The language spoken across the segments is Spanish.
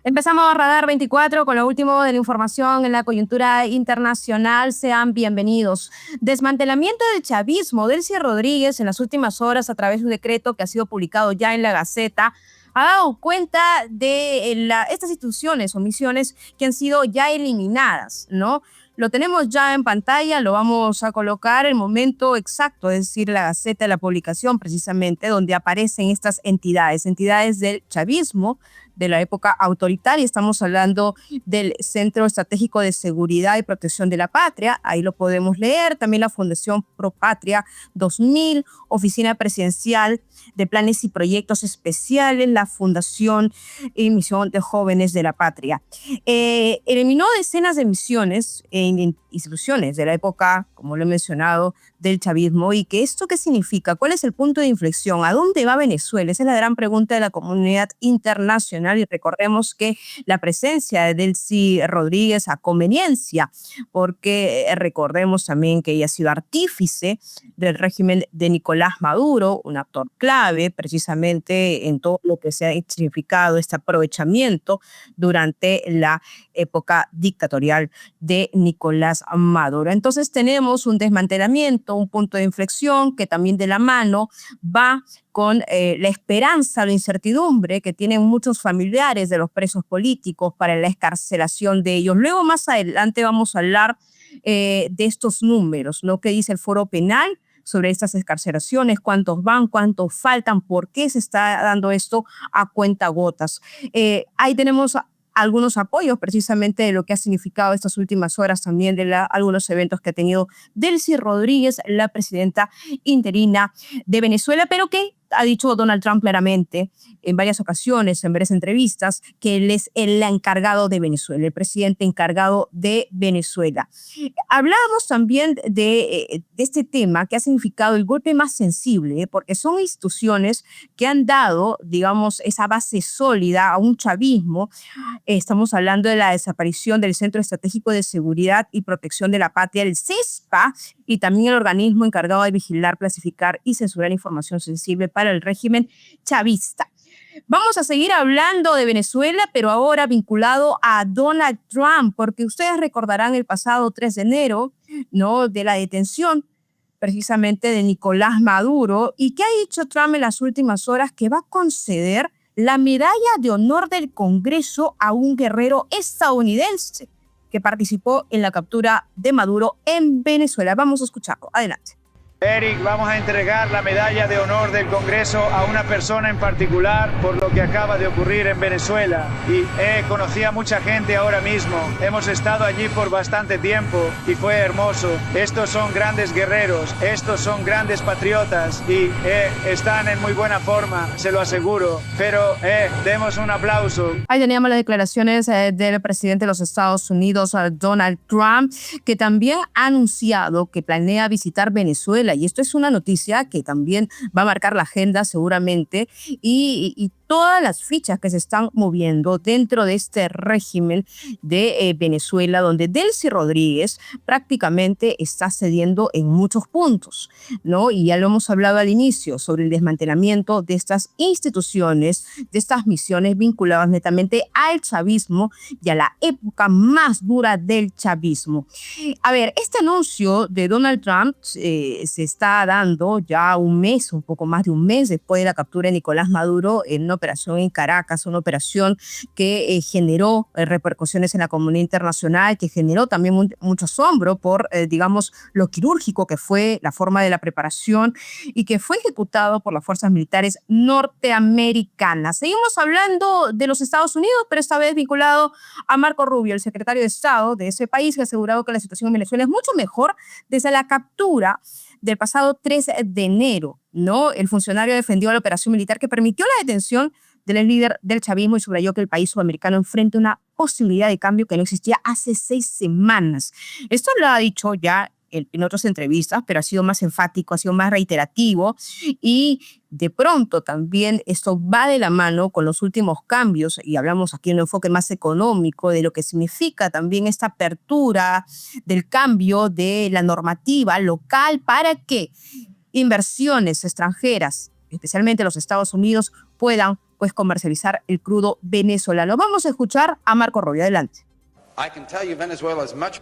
Empezamos Radar 24 con lo último de la información en la coyuntura internacional. Sean bienvenidos. Desmantelamiento del chavismo. Delcy Rodríguez, en las últimas horas, a través de un decreto que ha sido publicado ya en la Gaceta, ha dado cuenta de estas instituciones o misiones que han sido ya eliminadas, ¿no? Lo tenemos ya en pantalla, lo vamos a colocar el momento exacto, es decir, la Gaceta de la publicación precisamente, donde aparecen estas entidades del chavismo, de la época autoritaria. Estamos hablando del Centro Estratégico de Seguridad y Protección de la Patria, ahí lo podemos leer, también la Fundación Pro Patria 2000, Oficina Presidencial de Planes y Proyectos Especiales, la Fundación y Misión de Jóvenes de la Patria. Eliminó decenas de misiones en instituciones de la época, como lo he mencionado, del chavismo. ¿Y que esto qué significa? ¿Cuál es el punto de inflexión? ¿A dónde va Venezuela? Esa es la gran pregunta de la comunidad internacional, y recordemos que la presencia de Delcy Rodríguez a conveniencia, porque recordemos también que ella ha sido artífice del régimen de Nicolás Maduro, un actor clave precisamente en todo lo que se ha significado este aprovechamiento durante la época dictatorial de Nicolás Maduro. Entonces tenemos un desmantelamiento, un punto de inflexión que también de la mano va con la esperanza, la incertidumbre que tienen muchos familiares de los presos políticos para la excarcelación de ellos. Luego, más adelante, vamos a hablar de estos números, ¿no? ¿Qué dice el Foro Penal sobre estas excarcelaciones? ¿Cuántos van? ¿Cuántos faltan? ¿Por qué se está dando esto a cuentagotas? Ahí tenemos algunos apoyos precisamente de lo que ha significado estas últimas horas, también de algunos eventos que ha tenido Delcy Rodríguez, la presidenta interina de Venezuela, pero que ha dicho Donald Trump claramente en varias ocasiones, en varias entrevistas, que él es el encargado de Venezuela, el presidente encargado de Venezuela. Hablábamos también de este tema que ha significado el golpe más sensible, porque son instituciones que han dado, digamos, esa base sólida a un chavismo. Estamos hablando de la desaparición del Centro Estratégico de Seguridad y Protección de la Patria, el CESPA, y también el organismo encargado de vigilar, clasificar y censurar información sensible para el régimen chavista. Vamos a seguir hablando de Venezuela, pero ahora vinculado a Donald Trump, porque ustedes recordarán el pasado 3 de enero, ¿no?, de la detención precisamente de Nicolás Maduro. ¿Y qué ha dicho Trump en las últimas horas? Que va a conceder la medalla de honor del Congreso a un guerrero estadounidense que participó en la captura de Maduro en Venezuela. Vamos a escucharlo. Adelante. Eric, vamos a entregar la medalla de honor del Congreso a una persona en particular por lo que acaba de ocurrir en Venezuela. Y conocí a mucha gente ahora mismo. Hemos estado allí por bastante tiempo y fue hermoso. Estos son grandes guerreros, estos son grandes patriotas y están en muy buena forma, se lo aseguro. Pero demos un aplauso. Ahí teníamos las declaraciones del presidente de los Estados Unidos, Donald Trump, que también ha anunciado que planea visitar Venezuela. Y esto es una noticia que también va a marcar la agenda seguramente, y todas las fichas que se están moviendo dentro de este régimen de Venezuela, donde Delcy Rodríguez prácticamente está cediendo en muchos puntos, ¿no? Y ya lo hemos hablado al inicio sobre el desmantelamiento de estas instituciones, de estas misiones vinculadas netamente al chavismo y a la época más dura del chavismo. A ver, este anuncio de Donald Trump se está dando ya un mes, un poco más de un mes después de la captura de Nicolás Maduro en una operación en Caracas, una operación que generó repercusiones en la comunidad internacional, que generó también mucho asombro por, digamos, lo quirúrgico que fue la forma de la preparación, y que fue ejecutado por las fuerzas militares norteamericanas. Seguimos hablando de los Estados Unidos, pero esta vez vinculado a Marco Rubio, el secretario de Estado de ese país, que ha asegurado que la situación en Venezuela es mucho mejor desde la captura del pasado 3 de enero, ¿no? El funcionario defendió la operación militar que permitió la detención del líder del chavismo y subrayó que el país sudamericano enfrenta una posibilidad de cambio que no existía hace 6 semanas. Esto lo ha dicho ya en otras entrevistas, pero ha sido más enfático, ha sido más reiterativo, y de pronto también esto va de la mano con los últimos cambios, y hablamos aquí en un enfoque más económico de lo que significa también esta apertura del cambio de la normativa local para que inversiones extranjeras, especialmente los Estados Unidos, puedan pues comercializar el crudo venezolano. Vamos a escuchar a Marco Rubio. Adelante.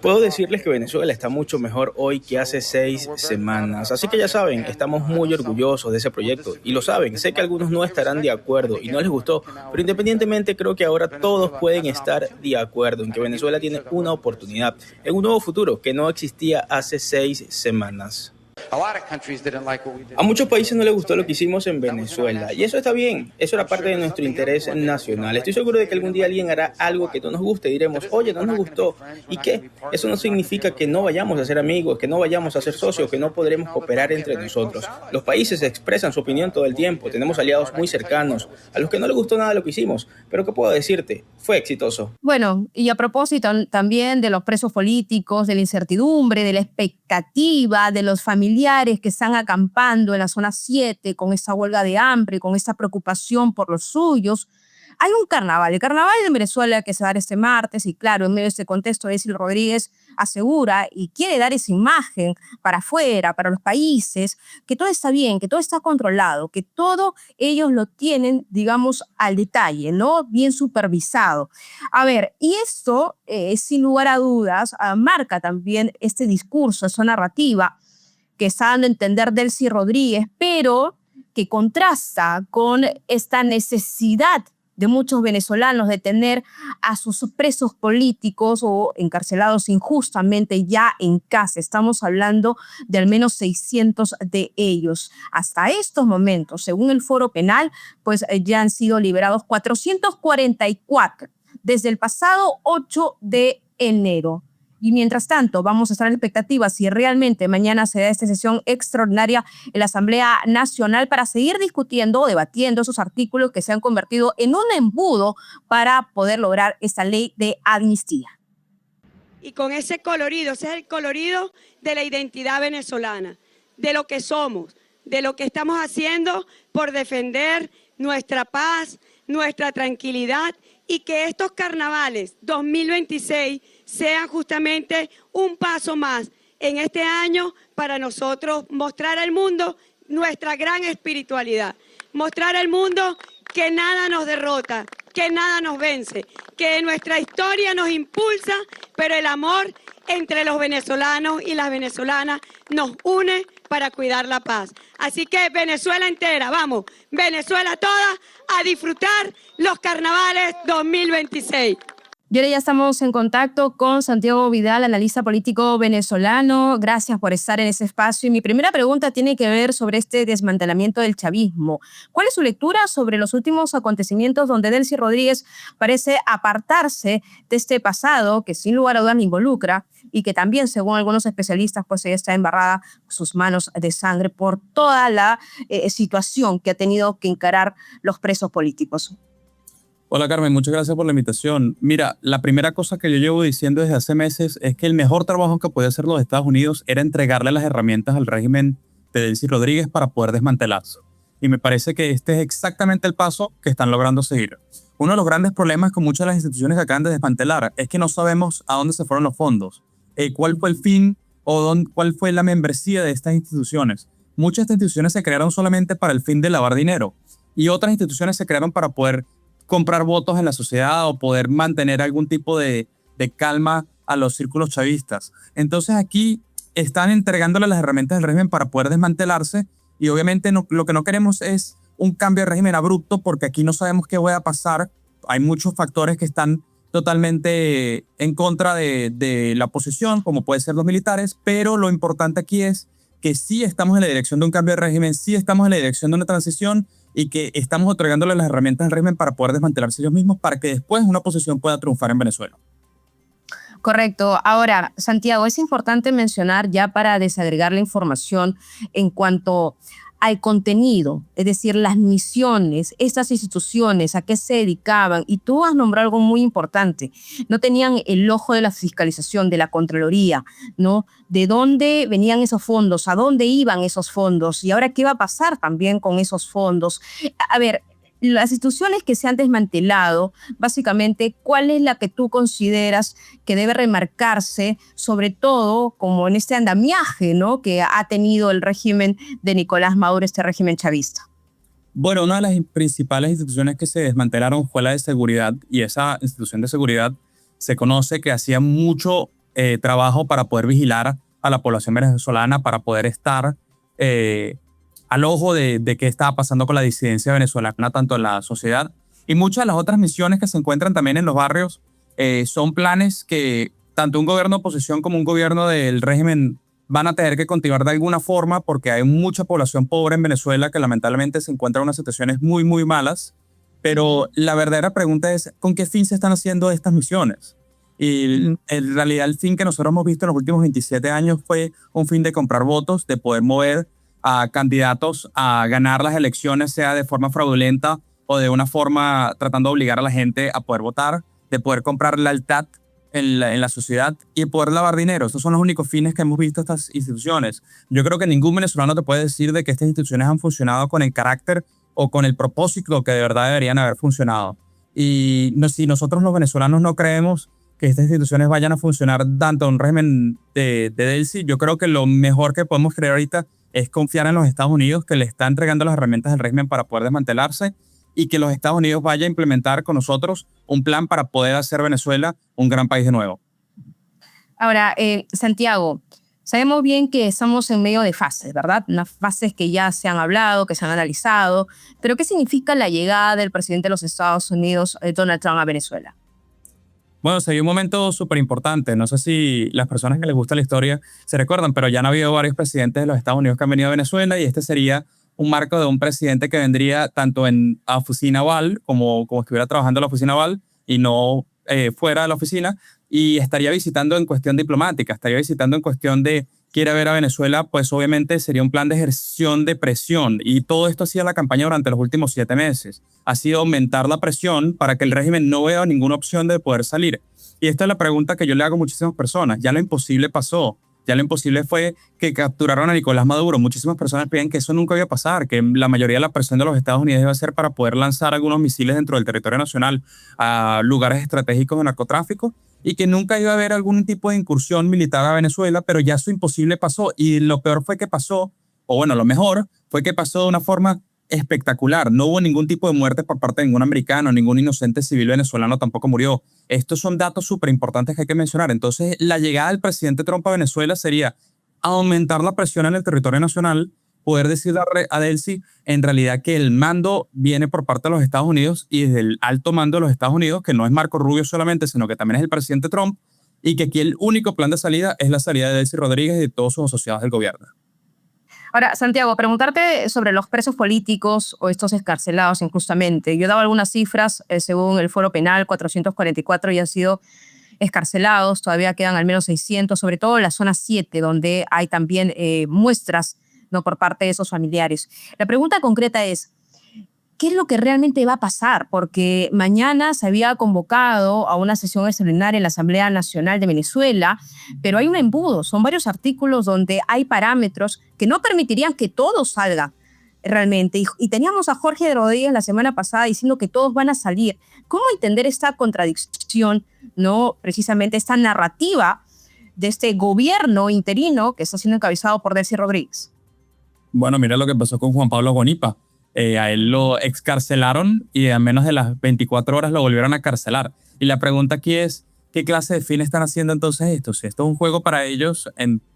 Puedo decirles que Venezuela está mucho mejor hoy que hace 6 semanas, así que ya saben, estamos muy orgullosos de ese proyecto y lo saben, sé que algunos no estarán de acuerdo y no les gustó, pero independientemente creo que ahora todos pueden estar de acuerdo en que Venezuela tiene una oportunidad en un nuevo futuro que no existía hace 6 semanas. A muchos países no les gustó lo que hicimos en Venezuela y eso está bien, eso era parte de nuestro interés nacional. Estoy seguro de que algún día alguien hará algo que no nos guste y diremos, oye, no nos gustó. ¿Y qué? Eso no significa que no vayamos a ser amigos, que no vayamos a ser socios, que no podremos cooperar entre nosotros. Los países expresan su opinión todo el tiempo, tenemos aliados muy cercanos, a los que no les gustó nada lo que hicimos, pero ¿qué puedo decirte? Fue exitoso. Bueno, y a propósito también de los presos políticos, de la incertidumbre, de la expectativa, de los familiares que están acampando en la zona 7 con esa huelga de hambre, con esa preocupación por los suyos. Hay un carnaval, el carnaval de Venezuela que se va a dar este martes y claro, en medio de este contexto, Delcy Rodríguez asegura y quiere dar esa imagen para afuera, para los países, que todo está bien, que todo está controlado, que todo ellos lo tienen, digamos, al detalle, ¿no? Bien supervisado. A ver, y esto, sin lugar a dudas, marca también este discurso, esa narrativa que está dando a entender Delcy Rodríguez, pero que contrasta con esta necesidad de muchos venezolanos de tener a sus presos políticos o encarcelados injustamente ya en casa. Estamos hablando de al menos 600 de ellos. Hasta estos momentos, según el Foro Penal, pues ya han sido liberados 444 desde el pasado 8 de enero. Y mientras tanto, vamos a estar en expectativa si realmente mañana se da esta sesión extraordinaria en la Asamblea Nacional para seguir discutiendo o debatiendo esos artículos que se han convertido en un embudo para poder lograr esta ley de amnistía. Y con ese colorido, ese es el colorido de la identidad venezolana, de lo que somos, de lo que estamos haciendo por defender nuestra paz, nuestra tranquilidad y que estos carnavales 2026 sean justamente un paso más en este año para nosotros mostrar al mundo nuestra gran espiritualidad, mostrar al mundo que nada nos derrota, que nada nos vence, que nuestra historia nos impulsa, pero el amor entre los venezolanos y las venezolanas nos une para cuidar la paz. Así que Venezuela entera, vamos, Venezuela toda a disfrutar los carnavales 2026. Y ahora ya estamos en contacto con Santiago Vidal, analista político venezolano. Gracias por estar en ese espacio. Y mi primera pregunta tiene que ver sobre este desmantelamiento del chavismo. ¿Cuál es su lectura sobre los últimos acontecimientos donde Delcy Rodríguez parece apartarse de este pasado que sin lugar a dudas le involucra y que también, según algunos especialistas, pues ella está embarrada sus manos de sangre por toda la situación que ha tenido que encarar los presos políticos? Hola Carmen, muchas gracias por la invitación. Mira, la primera cosa que yo llevo diciendo desde hace meses es que el mejor trabajo que podía hacer los Estados Unidos era entregarle las herramientas al régimen de Delcy Rodríguez para poder desmantelarse. Y me parece que este es exactamente el paso que están logrando seguir. Uno de los grandes problemas con muchas de las instituciones que acaban de desmantelar es que no sabemos a dónde se fueron los fondos, cuál fue el fin o cuál fue la membresía de estas instituciones. Muchas de estas instituciones se crearon solamente para el fin de lavar dinero y otras instituciones se crearon para poder comprar votos en la sociedad o poder mantener algún tipo de calma a los círculos chavistas. Entonces aquí están entregándole las herramientas del régimen para poder desmantelarse y obviamente lo que no queremos es un cambio de régimen abrupto porque aquí no sabemos qué va a pasar. Hay muchos factores que están totalmente en contra de la oposición, como pueden ser los militares, pero lo importante aquí es que sí estamos en la dirección de un cambio de régimen, sí estamos en la dirección de una transición y que estamos otorgándole las herramientas al régimen para poder desmantelarse ellos mismos para que después una oposición pueda triunfar en Venezuela. Correcto. Ahora, Santiago, es importante mencionar ya para desagregar la información en cuanto al contenido, es decir, las misiones, estas instituciones, a qué se dedicaban. Y tú has nombrado algo muy importante. No tenían el ojo de la fiscalización, de la Contraloría, ¿no? ¿De dónde venían esos fondos? ¿A dónde iban esos fondos? Y ahora, ¿qué va a pasar también con esos fondos? A ver, las instituciones que se han desmantelado, básicamente, ¿cuál es la que tú consideras que debe remarcarse, sobre todo como en este andamiaje, ¿no?, que ha tenido el régimen de Nicolás Maduro, este régimen chavista? Bueno, una de las principales instituciones que se desmantelaron fue la de seguridad, y esa institución de seguridad se conoce que hacía mucho trabajo para poder vigilar a la población venezolana, para poder estar al ojo de qué estaba pasando con la disidencia venezolana, tanto en la sociedad. Y muchas de las otras misiones que se encuentran también en los barrios son planes que tanto un gobierno de oposición como un gobierno del régimen van a tener que continuar de alguna forma, porque hay mucha población pobre en Venezuela que lamentablemente se encuentra en unas situaciones muy, muy malas. Pero la verdadera pregunta es, ¿con qué fin se están haciendo estas misiones? Y en realidad el fin que nosotros hemos visto en los últimos 27 años fue un fin de comprar votos, de poder mover a candidatos a ganar las elecciones, sea de forma fraudulenta o de una forma tratando de obligar a la gente a poder votar, de poder comprar lealtad en la sociedad y poder lavar dinero. Estos son los únicos fines que hemos visto estas instituciones. Yo creo que ningún venezolano te puede decir de que estas instituciones han funcionado con el carácter o con el propósito que de verdad deberían haber funcionado. Y si nosotros los venezolanos no creemos que estas instituciones vayan a funcionar tanto en un régimen de Delcy, yo creo que lo mejor que podemos creer ahorita es confiar en los Estados Unidos, que le está entregando las herramientas del régimen para poder desmantelarse, y que los Estados Unidos vaya a implementar con nosotros un plan para poder hacer Venezuela un gran país de nuevo. Ahora, Santiago, sabemos bien que estamos en medio de fases, ¿verdad? Unas fases que ya se han hablado, que se han analizado, pero ¿qué significa la llegada del presidente de los Estados Unidos, Donald Trump, a Venezuela? Bueno, sería un momento súper importante. No sé si las personas que les gusta la historia se recuerdan, pero ya han habido varios presidentes de los Estados Unidos que han venido a Venezuela, y este sería un marco de un presidente que vendría tanto en la oficina Oval como estuviera trabajando en la oficina Oval y no fuera de la oficina, y estaría visitando en cuestión diplomática, estaría visitando en cuestión de quiere ver a Venezuela, pues obviamente sería un plan de ejerción de presión, y todo esto ha sido la campaña durante los últimos 7 meses. Ha sido aumentar la presión para que el régimen no vea ninguna opción de poder salir. Y esta es la pregunta que yo le hago a muchísimas personas. Ya lo imposible pasó. Ya lo imposible fue que capturaron a Nicolás Maduro. Muchísimas personas piden que eso nunca iba a pasar, que la mayoría de la presión de los Estados Unidos iba a ser para poder lanzar algunos misiles dentro del territorio nacional a lugares estratégicos de narcotráfico, y que nunca iba a haber algún tipo de incursión militar a Venezuela, pero ya eso imposible pasó. Y lo peor fue que pasó, o bueno, lo mejor fue que pasó de una forma espectacular. No hubo ningún tipo de muerte por parte de ningún americano, ningún inocente civil venezolano tampoco murió. Estos son datos súper importantes que hay que mencionar. Entonces, la llegada del presidente Trump a Venezuela sería aumentar la presión en el territorio nacional, poder decirle a Delcy en realidad que el mando viene por parte de los Estados Unidos, y desde el alto mando de los Estados Unidos, que no es Marco Rubio solamente, sino que también es el presidente Trump, y que aquí el único plan de salida es la salida de Delcy Rodríguez y de todos sus asociados del gobierno. Ahora, Santiago, preguntarte sobre los presos políticos o estos excarcelados injustamente. Yo he dado algunas cifras, según el Foro Penal, 444 ya han sido escarcelados, todavía quedan al menos 600, sobre todo en la zona 7, donde hay también muestras, ¿no?, por parte de esos familiares. La pregunta concreta es, ¿qué es lo que realmente va a pasar? Porque mañana se había convocado a una sesión extraordinaria en la Asamblea Nacional de Venezuela, pero hay un embudo, son varios artículos donde hay parámetros que no permitirían que todo salga realmente. Y teníamos a Jorge Rodríguez la semana pasada diciendo que todos van a salir. ¿Cómo entender esta contradicción, no, precisamente esta narrativa de este gobierno interino que está siendo encabezado por Delcy Rodríguez? Bueno, mira lo que pasó con Juan Pablo Bonipa. A él lo excarcelaron y a menos de las 24 horas lo volvieron a carcelar. Y la pregunta aquí es, ¿qué clase de fin están haciendo entonces esto? Si esto es un juego para ellos,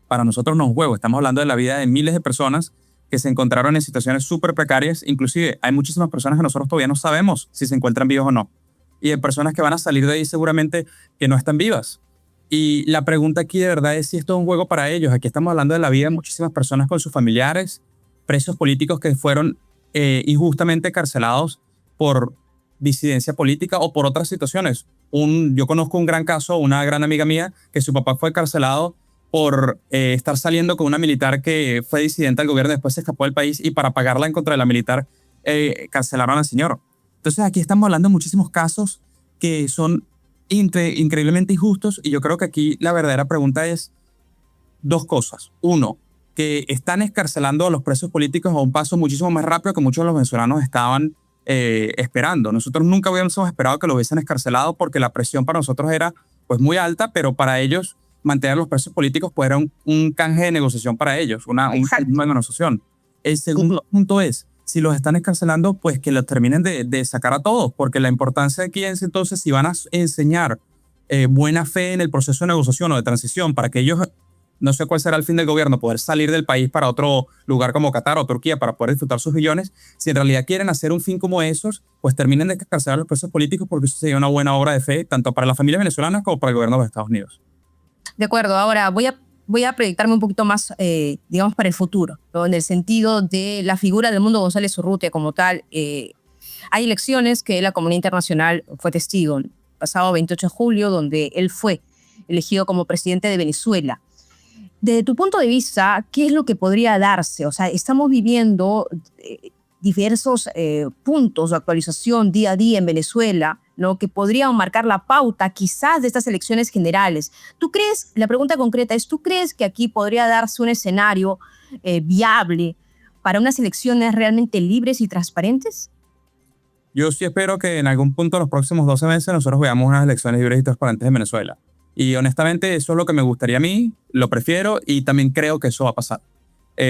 para nosotros no es un juego. Estamos hablando de la vida de miles de personas que se encontraron en situaciones súper precarias. Inclusive hay muchísimas personas que nosotros todavía no sabemos si se encuentran vivos o no. Y hay personas que van a salir de ahí seguramente que no están vivas. Y la pregunta aquí de verdad es si esto es un juego para ellos. Aquí estamos hablando de la vida de muchísimas personas con sus familiares, presos políticos que fueron injustamente carcelados por disidencia política o por otras situaciones. Yo conozco un gran caso, una gran amiga mía, que su papá fue carcelado por estar saliendo con una militar que fue disidente al gobierno, después se escapó del país, y para pagarla en contra de la militar cancelaron al señor. Entonces aquí estamos hablando de muchísimos casos que son increíblemente injustos, y yo creo que aquí la verdadera pregunta es dos cosas. Uno, que están escarcelando a los presos políticos a un paso muchísimo más rápido que muchos de los venezolanos estaban esperando. Nosotros nunca hubiéramos esperado que lo hubiesen escarcelado, porque la presión para nosotros era pues muy alta, pero para ellos mantener a los presos políticos pues era un canje de negociación para ellos, una negociación. El segundo punto es si los están escarcelando, pues que los terminen de sacar a todos, porque la importancia aquí es entonces si van a enseñar buena fe en el proceso de negociación o de transición para que ellos, no sé cuál será el fin del gobierno, poder salir del país para otro lugar como Qatar o Turquía para poder disfrutar sus billones, si en realidad quieren hacer un fin como esos, pues terminen de escarcelar a los presos políticos, porque eso sería una buena obra de fe tanto para las familias venezolanas como para el gobierno de los Estados Unidos. De acuerdo, ahora voy a proyectarme un poquito más, digamos, para el futuro, ¿no? En el sentido de la figura del Mundo González Urrutia como tal. Hay elecciones que la comunidad internacional fue testigo, pasado 28 de julio, donde él fue elegido como presidente de Venezuela. Desde tu punto de vista, ¿qué es lo que podría darse? O sea, estamos viviendo diversos puntos de actualización día a día en Venezuela, ¿no? Que podrían marcar la pauta quizás de estas elecciones generales. ¿Tú crees, la pregunta concreta es, ¿tú crees que aquí podría darse un escenario viable para unas elecciones realmente libres y transparentes? Yo sí espero que en algún punto en los próximos 12 meses nosotros veamos unas elecciones libres y transparentes en Venezuela. Y honestamente eso es lo que me gustaría a mí, lo prefiero y también creo que eso va a pasar.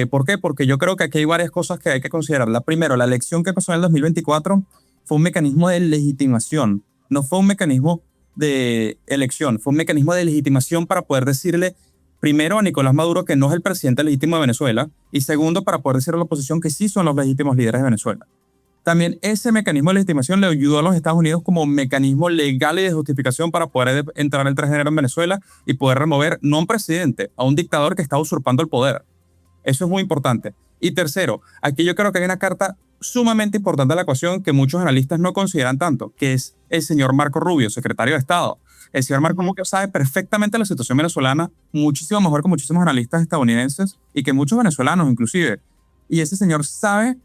¿Por qué? Porque yo creo que aquí hay varias cosas que hay que considerar. La primera, la elección que pasó en el 2024 fue un mecanismo de legitimación, no fue un mecanismo de elección, fue un mecanismo de legitimación para poder decirle primero a Nicolás Maduro que no es el presidente legítimo de Venezuela y segundo para poder decirle a la oposición que sí son los legítimos líderes de Venezuela. También ese mecanismo de legitimación le ayudó a los Estados Unidos como mecanismo legal y de justificación para poder entrar el 3 de enero en Venezuela y poder remover no a un presidente, a un dictador que está usurpando el poder. Eso es muy importante. Y tercero, aquí yo creo que hay una carta sumamente importante de la ecuación que muchos analistas no consideran tanto, que es el señor Marco Rubio, secretario de Estado. El señor Marco Rubio sabe perfectamente la situación venezolana, muchísimo mejor que muchísimos analistas estadounidenses y que muchos venezolanos inclusive. Y ese señor sabe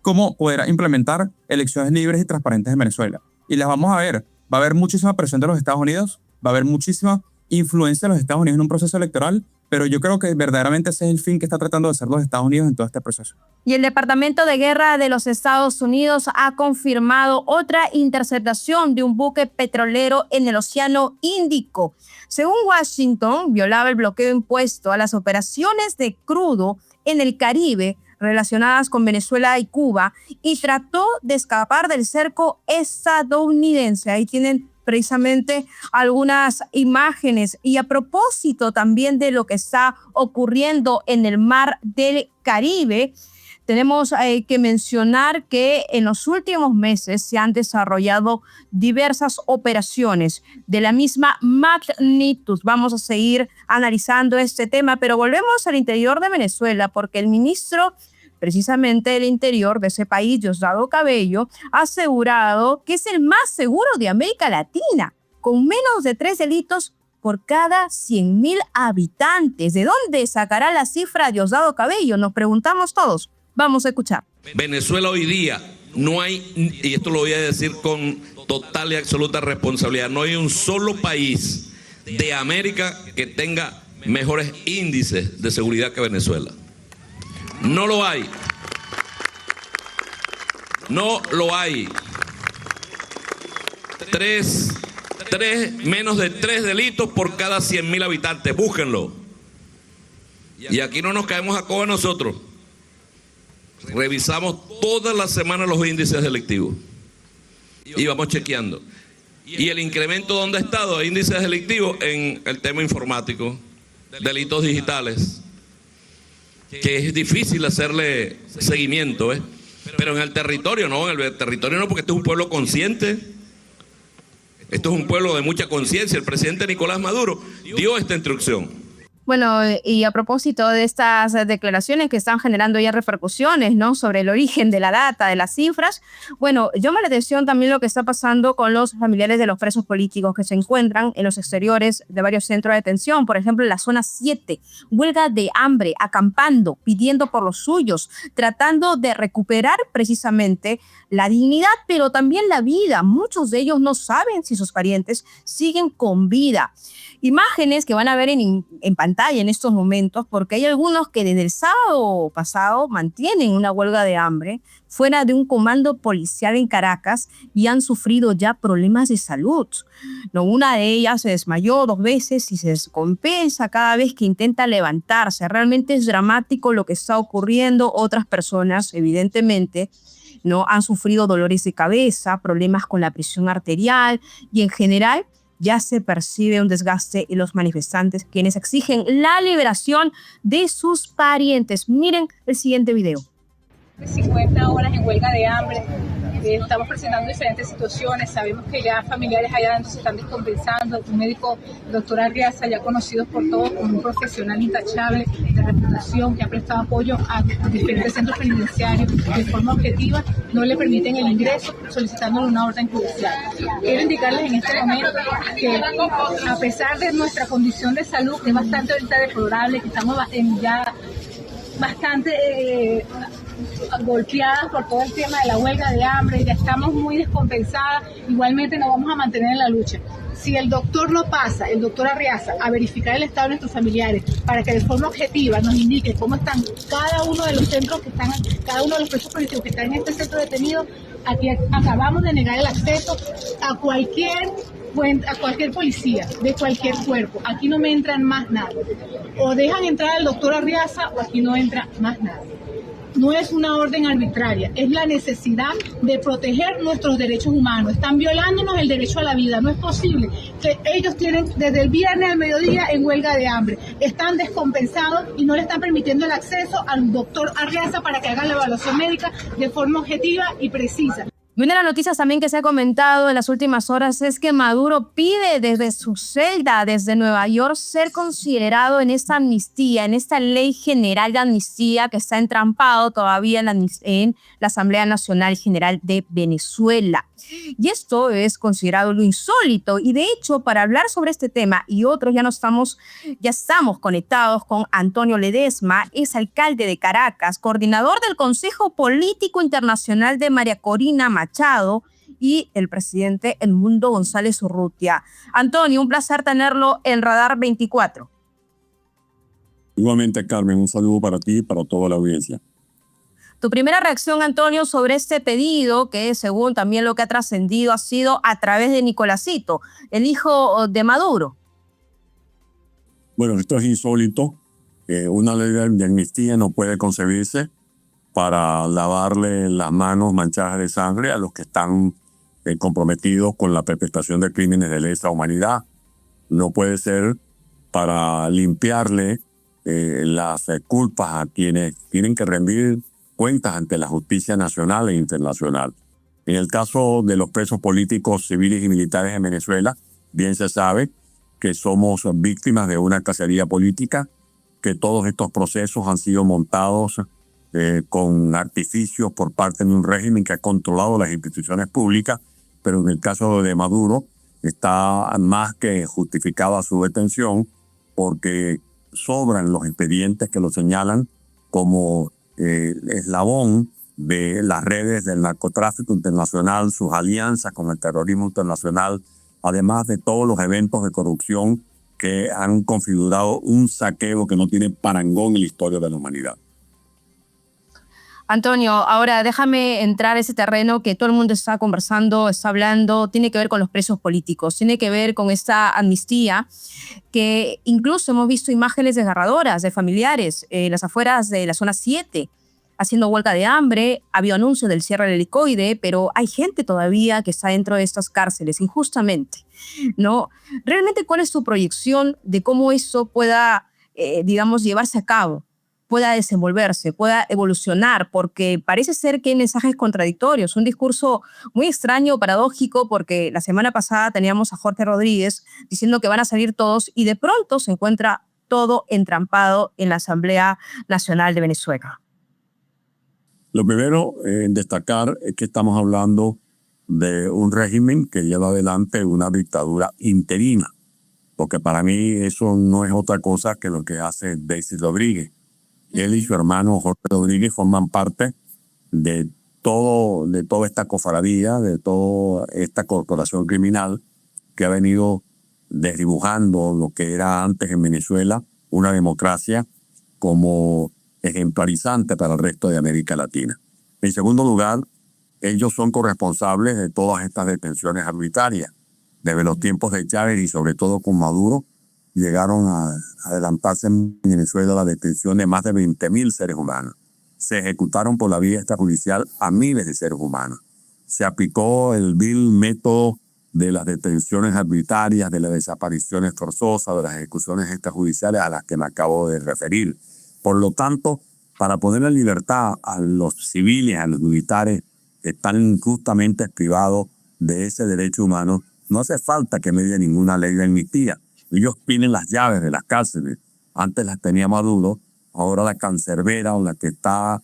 cómo poder implementar elecciones libres y transparentes en Venezuela. Y las vamos a ver. Va a haber muchísima presión de los Estados Unidos, va a haber muchísima influencia de los Estados Unidos en un proceso electoral, pero yo creo que verdaderamente ese es el fin que está tratando de hacer los Estados Unidos en todo este proceso. Y el Departamento de Guerra de los Estados Unidos ha confirmado otra interceptación de un buque petrolero en el Océano Índico. Según Washington, violaba el bloqueo impuesto a las operaciones de crudo en el Caribe relacionadas con Venezuela y Cuba y trató de escapar del cerco estadounidense. Ahí tienen precisamente algunas imágenes. Y a propósito también de lo que está ocurriendo en el mar del Caribe, tenemos que mencionar que en los últimos meses se han desarrollado diversas operaciones de la misma magnitud. Vamos a seguir analizando este tema, pero volvemos al interior de Venezuela porque el ministro precisamente del interior de ese país, Diosdado Cabello, ha asegurado que es el más seguro de América Latina, con menos de 3 delitos por cada 100,000 habitantes. ¿De dónde sacará la cifra Diosdado Cabello? Nos preguntamos todos. Vamos a escuchar. Venezuela hoy día no hay, y esto lo voy a decir con total y absoluta responsabilidad, no hay un solo país de América que tenga mejores índices de seguridad que Venezuela. No lo hay. No lo hay. Menos de 3 delitos por cada 100,000 habitantes. Búsquenlo. Y aquí no nos caemos a coba nosotros. Revisamos todas las semanas los índices delictivos. Y vamos chequeando. Y el incremento, ¿dónde ha estado? Índices delictivos en el tema informático, delitos digitales, que es difícil hacerle seguimiento, ¿eh? Pero en el territorio no, porque este es un pueblo consciente, esto es un pueblo de mucha conciencia. El presidente Nicolás Maduro dio esta instrucción. Bueno, y a propósito de estas declaraciones que están generando ya repercusiones, ¿no?, sobre el origen de la data, de las cifras, bueno, llama la atención también lo que está pasando con los familiares de los presos políticos que se encuentran en los exteriores de varios centros de detención, por ejemplo, en la zona 7, huelga de hambre, acampando, pidiendo por los suyos, tratando de recuperar precisamente la dignidad, pero también la vida. Muchos de ellos no saben si sus parientes siguen con vida. Imágenes que van a ver en pantalla pantalla en estos momentos porque hay algunos que desde el sábado pasado mantienen una huelga de hambre fuera de un comando policial en Caracas y han sufrido ya problemas de salud. No, una de ellas se desmayó 2 veces y se descompensa cada vez que intenta levantarse. Realmente es dramático lo que está ocurriendo. Otras personas, evidentemente, no han sufrido dolores de cabeza, problemas con la presión arterial y en general ya se percibe un desgaste en los manifestantes quienes exigen la liberación de sus parientes. Miren el siguiente video. 50 horas en huelga de hambre, estamos presentando diferentes situaciones, sabemos que ya familiares allá adentro se están descompensando, un médico, el doctor Arriaza, ya conocido por todos como un profesional intachable de reputación que ha prestado apoyo a diferentes centros penitenciarios de forma objetiva, no le permiten el ingreso solicitándole una orden judicial. Quiero indicarles en este momento que a pesar de nuestra condición de salud, que es bastante ahorita deplorable, que estamos ya bastante golpeadas por todo el tema de la huelga de hambre, ya estamos muy descompensadas, igualmente nos vamos a mantener en la lucha. Si el doctor no pasa, el doctor Arriaza, a verificar el estado de nuestros familiares para que de forma objetiva nos indique cómo están cada uno de los centros que están, cada uno de los presos políticos que están en este centro detenido, aquí acabamos de negar el acceso a cualquier policía de cualquier cuerpo. Aquí no me entran más nada. O dejan entrar al doctor Arriaza o aquí no entra más nada. No es una orden arbitraria, es la necesidad de proteger nuestros derechos humanos. Están violándonos el derecho a la vida. No es posible que ellos tienen desde el viernes al mediodía en huelga de hambre. Están descompensados y no le están permitiendo el acceso al doctor Arriaza para que haga la evaluación médica de forma objetiva y precisa. Y una de las noticias también que se ha comentado en las últimas horas es que Maduro pide desde su celda, desde Nueva York, ser considerado en esta amnistía, en esta ley general de amnistía que está entrampado todavía en la Asamblea Nacional General de Venezuela. Y esto es considerado lo insólito. Y de hecho, para hablar sobre este tema y otros, ya estamos conectados con Antonio Ledesma, es alcalde de Caracas, coordinador del Consejo Político Internacional de María Corina Machado y el presidente Edmundo González Urrutia. Antonio, un placer tenerlo en Radar 24. Igualmente, Carmen, un saludo para ti y para toda la audiencia. Tu primera reacción, Antonio, sobre este pedido, que según también lo que ha trascendido ha sido a través de Nicolásito, el hijo de Maduro. Bueno, esto es insólito. Una ley de amnistía no puede concebirse para lavarle las manos manchadas de sangre a los que están comprometidos con la perpetración de crímenes de lesa humanidad. No puede ser para limpiarle las culpas a quienes tienen que rendir cuentas ante la justicia nacional e internacional. En el caso de los presos políticos, civiles y militares en Venezuela, bien se sabe que somos víctimas de una cacería política, que todos estos procesos han sido montados con artificios por parte de un régimen que ha controlado las instituciones públicas, pero en el caso de Maduro está más que justificada su detención porque sobran los expedientes que lo señalan como eslabón de las redes del narcotráfico internacional, sus alianzas con el terrorismo internacional, además de todos los eventos de corrupción que han configurado un saqueo que no tiene parangón en la historia de la humanidad. Antonio, ahora déjame entrar a ese terreno que todo el mundo está conversando, está hablando, tiene que ver con los presos políticos, tiene que ver con esta amnistía que incluso hemos visto imágenes desgarradoras de familiares en las afueras de la zona 7 haciendo huelga de hambre. Había anuncio del cierre del helicoide, pero hay gente todavía que está dentro de estas cárceles injustamente, ¿no? Realmente, ¿cuál es tu proyección de cómo eso pueda, llevarse a cabo? Pueda desenvolverse, pueda evolucionar, porque parece ser que hay mensajes contradictorios, un discurso muy extraño, paradójico, porque la semana pasada teníamos a Jorge Rodríguez diciendo que van a salir todos y de pronto se encuentra todo entrampado en la Asamblea Nacional de Venezuela. Lo primero en destacar es que estamos hablando de un régimen que lleva adelante una dictadura interina, porque para mí eso no es otra cosa que lo que hace Daisy Rodríguez. Él y su hermano Jorge Rodríguez forman parte de toda esta cofradía, de toda esta corporación criminal que ha venido desdibujando lo que era antes en Venezuela una democracia como ejemplarizante para el resto de América Latina. En segundo lugar, ellos son corresponsables de todas estas detenciones arbitrarias. Desde los tiempos de Chávez y sobre todo con Maduro, llegaron a adelantarse en Venezuela la detención de más de 20.000 seres humanos. Se ejecutaron por la vía extrajudicial a miles de seres humanos. Se aplicó el vil método de las detenciones arbitrarias, de las desapariciones forzosas, de las ejecuciones extrajudiciales a las que me acabo de referir. Por lo tanto, para poner en libertad a los civiles, a los militares que están injustamente privados de ese derecho humano, no hace falta que medie ninguna ley de amnistía. Ellos tienen las llaves de las cárceles. Antes las tenía Maduro, ahora la cancerbera o la que está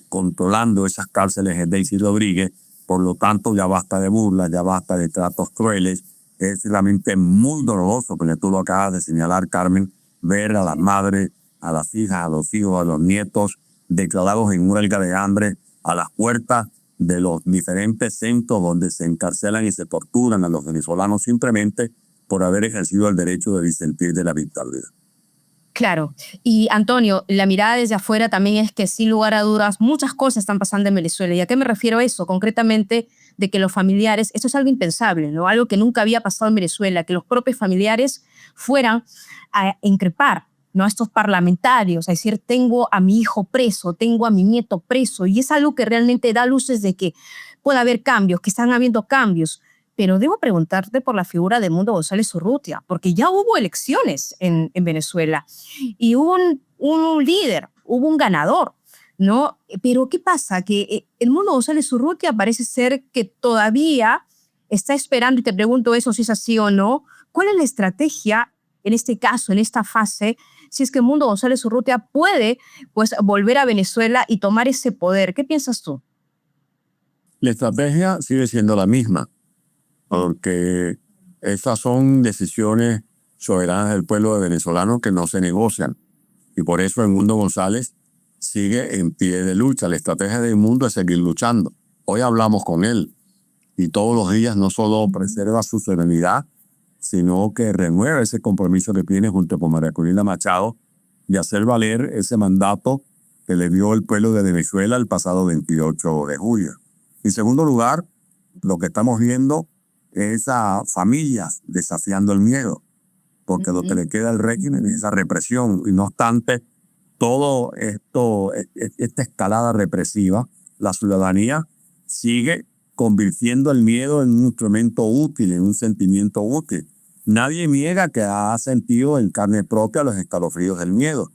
controlando esas cárceles es Daisy Rodríguez. Por lo tanto, ya basta de burlas, ya basta de tratos crueles. Es realmente muy doloroso, como tú lo acabas de señalar, Carmen, ver a las madres, a las hijas, a los hijos, a los nietos declarados en huelga de hambre a las puertas de los diferentes centros donde se encarcelan y se torturan a los venezolanos simplemente por haber ejercido el derecho de disentir de la dictadura. Claro. Y Antonio, la mirada desde afuera también es que sin lugar a dudas muchas cosas están pasando en Venezuela. ¿Y a qué me refiero a eso? Concretamente de que los familiares, esto es algo impensable, ¿no? Algo que nunca había pasado en Venezuela, que los propios familiares fueran a increpar, ¿no?, a estos parlamentarios, a decir, tengo a mi hijo preso, tengo a mi nieto preso, y es algo que realmente da luces de que puede haber cambios, que están habiendo cambios. Pero debo preguntarte por la figura de Edmundo González Urrutia, porque ya hubo elecciones en Venezuela y hubo un líder, hubo un ganador, ¿no? Pero ¿qué pasa? Que Edmundo González Urrutia parece ser que todavía está esperando, y te pregunto eso si es así o no, ¿cuál es la estrategia en este caso, en esta fase, si es que Edmundo González Urrutia puede, pues, volver a Venezuela y tomar ese poder? ¿Qué piensas tú? La estrategia sigue siendo la misma, porque estas son decisiones soberanas del pueblo venezolano que no se negocian. Y por eso Edmundo González sigue en pie de lucha. La estrategia de Edmundo es seguir luchando. Hoy hablamos con él y todos los días no solo preserva su serenidad, sino que renueva ese compromiso que tiene junto con María Corina Machado de hacer valer ese mandato que le dio el pueblo de Venezuela el pasado 28 de julio. En segundo lugar, lo que estamos viendo es a familias desafiando el miedo, porque lo que le queda al régimen es esa represión. Y no obstante, todo esto, esta escalada represiva, la ciudadanía sigue convirtiendo el miedo en un instrumento útil, en un sentimiento útil. Nadie niega que ha sentido en carne propia los escalofríos del miedo,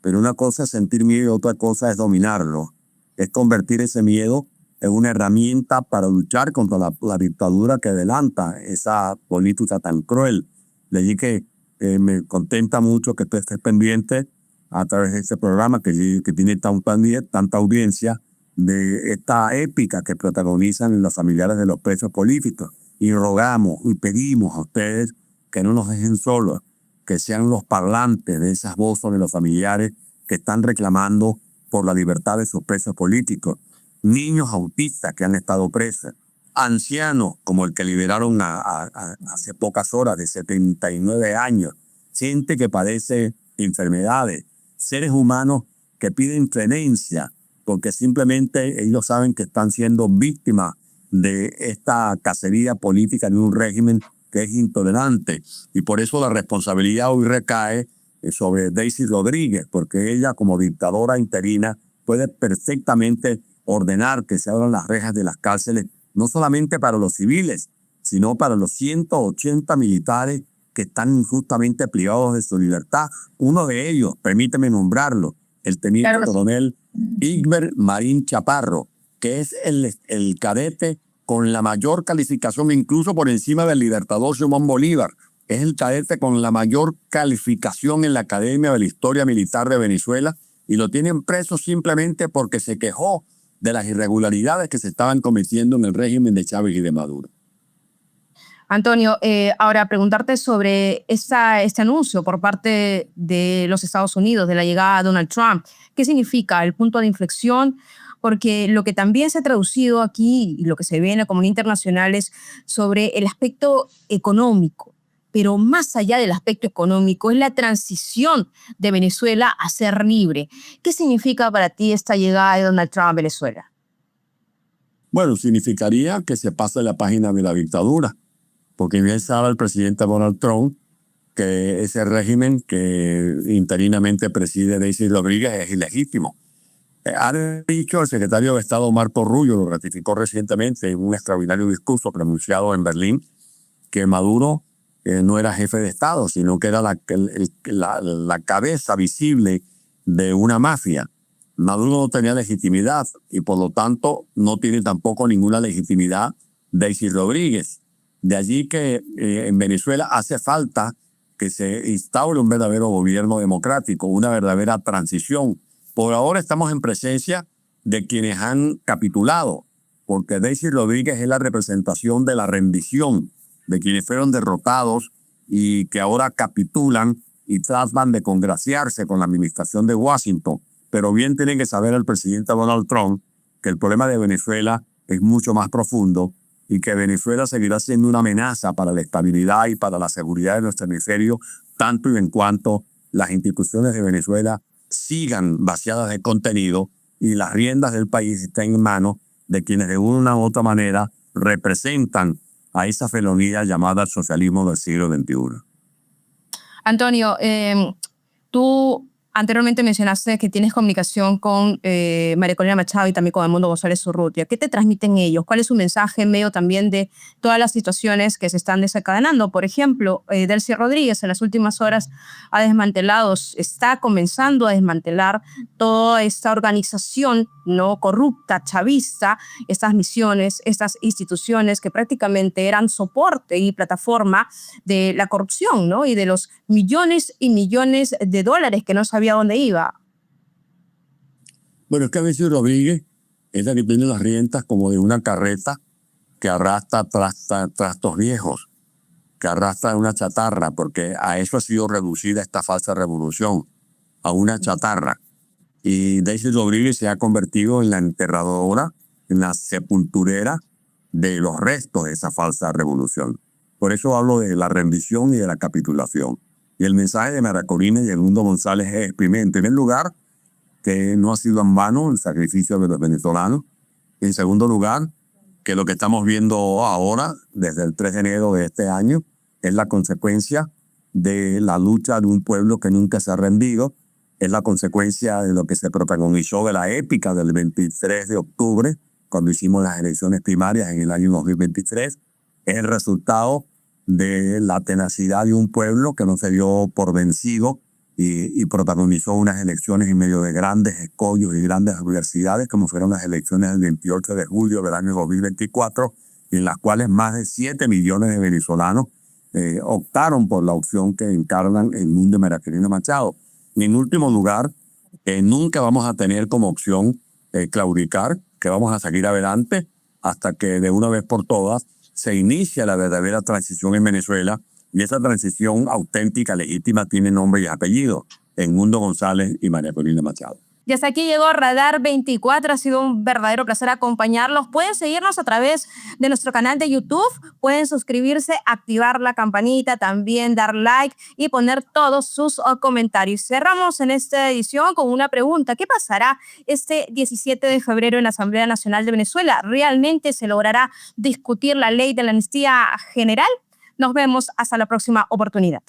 pero una cosa es sentir miedo y otra cosa es dominarlo, es convertir ese miedo en una herramienta para luchar contra la dictadura que adelanta esa política tan cruel. De allí que me contenta mucho que tú estés pendiente a través de este programa que tiene tanta audiencia, de esta épica que protagonizan los familiares de los presos políticos. Y rogamos y pedimos a ustedes que no nos dejen solos, que sean los parlantes de esas voces de los familiares que están reclamando por la libertad de sus presos políticos. Niños autistas que han estado presos, ancianos como el que liberaron hace pocas horas de 79 años, gente que padece enfermedades, seres humanos que piden clemencia porque simplemente ellos saben que están siendo víctimas de esta cacería política de un régimen que es intolerante. Y por eso la responsabilidad hoy recae sobre Daisy Rodríguez, porque ella como dictadora interina puede perfectamente ordenar que se abran las rejas de las cárceles, no solamente para los civiles, sino para los 180 militares que están injustamente privados de su libertad. Uno de ellos, permíteme nombrarlo, el teniente coronel Igber Marín Chaparro, que es el cadete con la mayor calificación, incluso por encima del libertador Simón Bolívar. Es el cadete con la mayor calificación en la Academia de la Historia Militar de Venezuela, y lo tienen preso simplemente porque se quejó de las irregularidades que se estaban cometiendo en el régimen de Chávez y de Maduro. Antonio, ahora preguntarte sobre este anuncio por parte de los Estados Unidos de la llegada de Donald Trump. ¿Qué significa el punto de inflexión? Porque lo que también se ha traducido aquí y lo que se ve en la comunidad internacional es sobre el aspecto económico. pero más allá del aspecto económico, es la transición de Venezuela a ser libre. ¿Qué significa para ti esta llegada de Donald Trump a Venezuela? Bueno, significaría que se pase la página de la dictadura, porque bien sabe el presidente Donald Trump que ese régimen que interinamente preside Daisy Rodríguez es ilegítimo. Ha dicho el secretario de Estado Marco Rubio, lo ratificó recientemente en un extraordinario discurso pronunciado en Berlín, que Maduro no era jefe de Estado, sino que era la cabeza visible de una mafia. Maduro no tenía legitimidad y por lo tanto no tiene tampoco ninguna legitimidad Daisy Rodríguez. De allí que en Venezuela hace falta que se instaure un verdadero gobierno democrático, una verdadera transición. Por ahora estamos en presencia de quienes han capitulado, porque Daisy Rodríguez es la representación de la rendición, de quienes fueron derrotados y que ahora capitulan y tratan de congraciarse con la administración de Washington. Pero bien tiene que saber el presidente Donald Trump que el problema de Venezuela es mucho más profundo y que Venezuela seguirá siendo una amenaza para la estabilidad y para la seguridad de nuestro hemisferio, tanto y en cuanto las instituciones de Venezuela sigan vaciadas de contenido y las riendas del país estén en manos de quienes de una u otra manera representan a esa felonía llamada socialismo del siglo XXI. Antonio, tú anteriormente mencionaste que tienes comunicación con María Corina Machado y también con Edmundo González Urrutia. ¿Qué te transmiten ellos? ¿Cuál es su mensaje en medio también de todas las situaciones que se están desencadenando? Por ejemplo, Delcy Rodríguez en las últimas horas está comenzando a desmantelar toda esta organización no corrupta, chavista, estas misiones, estas instituciones que prácticamente eran soporte y plataforma de la corrupción, ¿no? Y de los millones y millones de dólares que no sabía dónde iba. Bueno, es que Daisy Rodríguez es la que tiene las riendas como de una carreta que arrastra trastos viejos, que arrastra una chatarra, porque a eso ha sido reducida esta falsa revolución, a una chatarra. Y Daisy Rodríguez se ha convertido en la enterradora, en la sepulturera de los restos de esa falsa revolución. Por eso hablo de la rendición y de la capitulación. Y el mensaje de María Corina y Edmundo González es, primero, en primer lugar, que no ha sido en vano el sacrificio de los venezolanos. En segundo lugar, que lo que estamos viendo ahora, desde el 3 de enero de este año, es la consecuencia de la lucha de un pueblo que nunca se ha rendido, es la consecuencia de lo que se protagonizó de la épica del 23 de octubre, cuando hicimos las elecciones primarias en el año 2023, es el resultado de la tenacidad de un pueblo que no se dio por vencido y protagonizó unas elecciones en medio de grandes escollos y grandes adversidades, como fueron las elecciones del 28 de julio del año 2024, en las cuales más de 7 millones de venezolanos optaron por la opción que encarnan el mundo de María Corina Machado. Y en último lugar, nunca vamos a tener como opción claudicar, que vamos a seguir adelante hasta que de una vez por todas se inicia la verdadera transición en Venezuela, y esa transición auténtica, legítima, tiene nombre y apellido: Edmundo González y María Corina Machado. Y hasta aquí llegó Radar 24. Ha sido un verdadero placer acompañarlos. Pueden seguirnos a través de nuestro canal de YouTube. Pueden suscribirse, activar la campanita, también dar like y poner todos sus comentarios. Cerramos en esta edición con una pregunta. ¿Qué pasará este 17 de febrero en la Asamblea Nacional de Venezuela? ¿Realmente se logrará discutir la ley de la amnistía general? Nos vemos hasta la próxima oportunidad.